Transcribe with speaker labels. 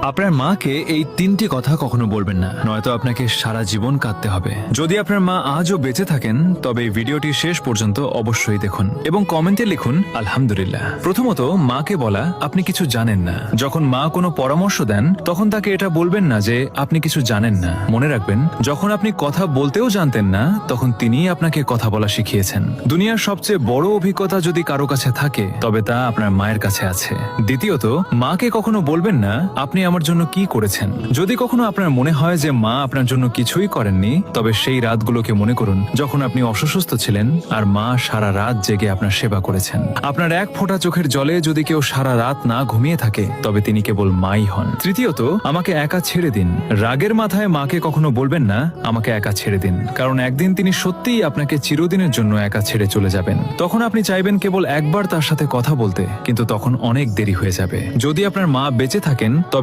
Speaker 1: আপনার মাকে এই তিনটি কথা কখনো বলবেন না, নয়তো আপনাকে সারা জীবন কাঁদতে হবে। যদি আপনার মা আজও বেঁচে থাকেন তবে এই ভিডিওটি শেষ পর্যন্ত অবশ্যই দেখুন এবং কমেন্টে লিখুন আলহামদুলিল্লাহ। প্রথমত, মাকে বলা আপনি কিছু জানেন না। যখন মা কোনো পরামর্শ দেন তখন তাকে এটা বলবেন না যে আপনি কিছু জানেন না। মনে রাখবেন, যখন আপনি কথা বলতেও জানতেন না তখন তিনিই আপনাকে কথা বলা শিখিয়েছেন। দুনিয়ার সবচেয়ে বড় অভিজ্ঞতা যদি কারো কাছে থাকে তবে তা আপনার মায়ের কাছে আছে। দ্বিতীয়ত, মাকে কখনো বলবেন না আপনি আমার জন্য কি করেছেন। যদি কখনো আপনার মনে হয় যে মা আপনার জন্য কিছুই করেননি, তবে সেই রাতগুলোকে মনে করুন যখন আপনি অসুস্থ ছিলেন আর মা সারা রাত জেগে আপনার সেবা করেছেন। আপনার এক ফোঁটা চোখের জলে যদি কেউ সারা রাত না ঘুমিয়ে থাকে তবে তিনি কেবল মাই হন। তৃতীয়ত, আমাকে একা ছেড়ে দিন। রাগের মাথায় মাকে কখনো বলবেন না আমাকে একা ছেড়ে দিন, কারণ একদিন তিনি সত্যিই আপনাকে চিরদিনের জন্য একা ছেড়ে চলে যাবেন। তখন আপনি চাইবেন কেবল একবার তার সাথে কথা বলতে, কিন্তু তখন অনেক দেরি হয়ে যাবে। যদি আপনার মা বেঁচে থাকেন তবে